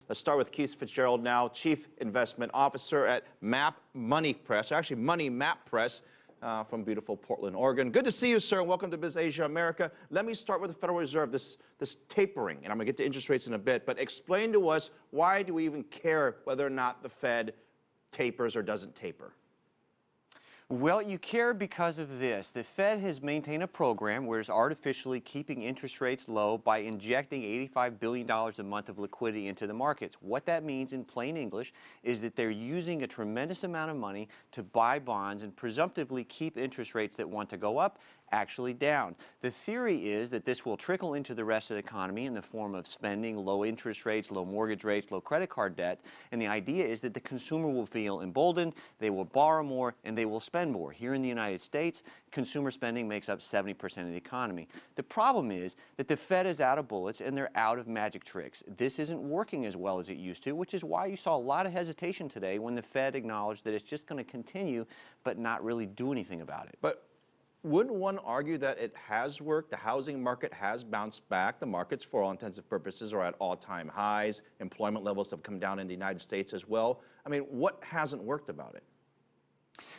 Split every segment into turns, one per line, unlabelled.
Let's start with Keith Fitz-Gerald now, Chief Investment Officer at Money Map Press from beautiful Portland, Oregon. Good to see you, sir, and welcome to BizAsia America. Let me start with the Federal Reserve, this tapering, and I'm going to get to interest rates in a bit, but explain to us, why do we even care whether or not the Fed tapers or doesn't taper?
Well, you care because of this. The Fed has maintained a program where it's artificially keeping interest rates low by injecting $85 billion a month of liquidity into the markets. What that means in plain English is that they're using a tremendous amount of money to buy bonds and presumptively keep interest rates that want to go up actually down. The theory is that this will trickle into the rest of the economy in the form of spending, low interest rates, low mortgage rates, low credit card debt, and the idea is that the consumer will feel emboldened, they will borrow more, and they will spend more. Here in the United States, consumer spending makes up 70% of the economy. The problem is that the Fed is out of bullets and they're out of magic tricks. This isn't working as well as it used to, which is why you saw a lot of hesitation today when the Fed acknowledged that it's just going to continue but not really do anything about it.
But wouldn't one argue that it has worked? The housing market has bounced back. The markets, for all intents and purposes, are at all-time highs. Employment levels have come down in the United States as well. I mean, what hasn't worked about it?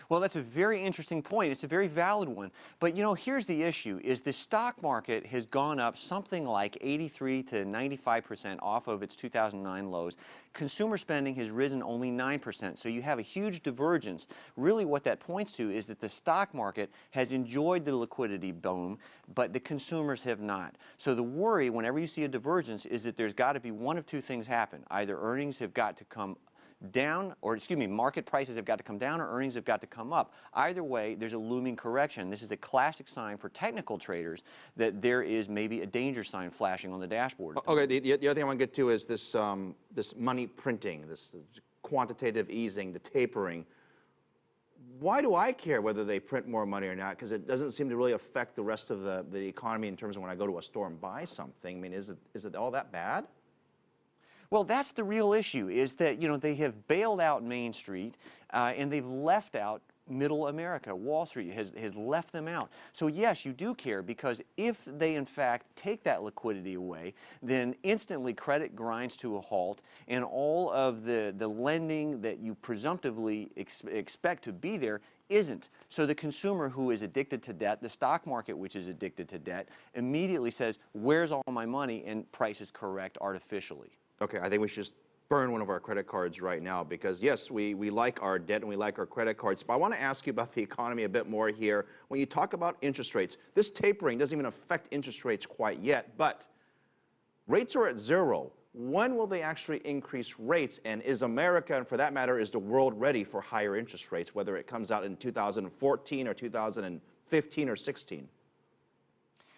Well, that's a very interesting point. It's a very valid one. But, you know, here's the issue, is the stock market has gone up something like 83 to 95% off of its 2009 lows. Consumer spending has risen only 9%. So you have a huge divergence. Really what that points to is that the stock market has enjoyed the liquidity boom, but the consumers have not. So the worry whenever you see a divergence is that there's got to be one of two things happen. Either earnings have got to come down, or market prices have got to come down, or earnings have got to come up. Either way, there's a looming correction. This is a classic sign for technical traders that there is maybe a danger sign flashing on the dashboard.
Okay, the other thing I want to get to is this this money printing, this quantitative easing, the tapering. Why do I care whether they print more money or not? Because it doesn't seem to really affect the rest of the economy in terms of when I go to a store and buy something. I mean, is it all that bad?
Well, that's the real issue, is that, you know, they have bailed out Main Street and they've left out middle America. Wall Street has left them out. So yes, you do care, because if they in fact take that liquidity away, then instantly credit grinds to a halt, and all of the lending that you presumptively expect to be there isn't. So the consumer who is addicted to debt, the stock market which is addicted to debt, immediately says, where's all my money? And prices correct artificially.
Okay, I think we should just burn one of our credit cards right now, because yes, we like our debt and we like our credit cards. But I want to ask you about the economy a bit more here. When you talk about interest rates, this tapering doesn't even affect interest rates quite yet, but rates are at zero. When will they actually increase rates? And is America, and for that matter, is the world ready for higher interest rates, whether it comes out in 2014 or 2015 or 16?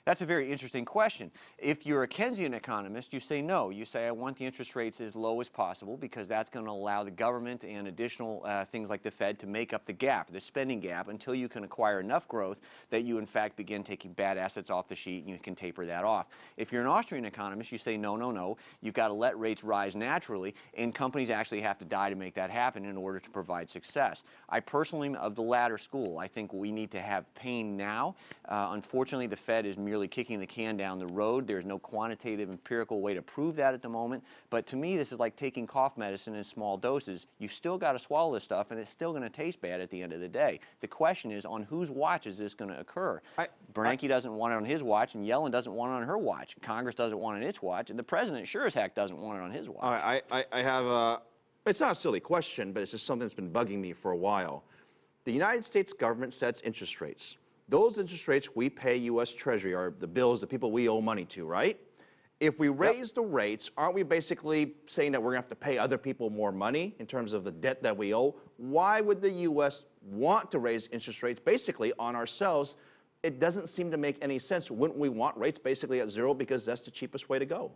That's a very interesting question. If you're a Keynesian economist, you say no. You say, I want the interest rates as low as possible, because that's going to allow the government and additional things like the Fed to make up the gap, the spending gap, until you can acquire enough growth that you in fact begin taking bad assets off the sheet and you can taper that off. If you're an Austrian economist, you say no, no, no. You've got to let rates rise naturally, and companies actually have to die to make that happen in order to provide success. I personally am of the latter school. I think we need to have pain now. Unfortunately, the Fed is merely kicking the can down the road. There's no quantitative empirical way to prove that at the moment. But to me, this is like taking cough medicine in small doses. You've still got to swallow this stuff, and it's still going to taste bad at the end of the day. The question is, on whose watch is this going to occur? Bernanke doesn't want it on his watch, and Yellen doesn't want it on her watch. Congress doesn't want it on its watch, and the president sure as heck doesn't want it on his watch.
I have a, it's not a silly question, but it's just something that's been bugging me for a while. The United States government sets interest rates. Those interest rates we pay U.S. Treasury are the bills, the people we owe money to, right? If we raise the rates, aren't we basically saying that we're going to have to pay other people more money in terms of the debt that we owe? Why would the U.S. want to raise interest rates basically on ourselves? It doesn't seem to make any sense. Wouldn't we want rates basically at zero, because that's the cheapest way to go?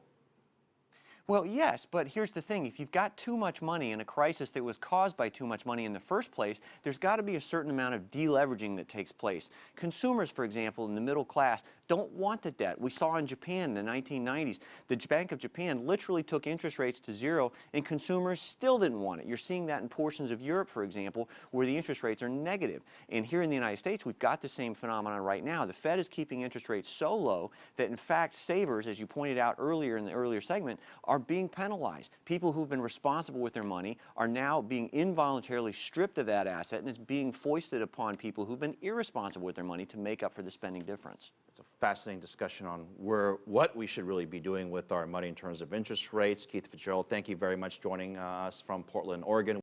Well, yes, but here's the thing. If you've got too much money in a crisis that was caused by too much money in the first place, there's got to be a certain amount of deleveraging that takes place. Consumers, for example, in the middle class, don't want the debt. We saw in Japan in the 1990s, the Bank of Japan literally took interest rates to zero, and consumers still didn't want it. You're seeing that in portions of Europe, for example, where the interest rates are negative. And here in the United States, we've got the same phenomenon right now. The Fed is keeping interest rates so low that, in fact, savers, as you pointed out earlier in the earlier segment, are being penalized. People who've been responsible with their money are now being involuntarily stripped of that asset, and it's being foisted upon people who've been irresponsible with their money to make up for the spending difference.
It's a fascinating discussion on what we should really be doing with our money in terms of interest rates. Keith Fitzgerald, thank you very much joining us from Portland, Oregon.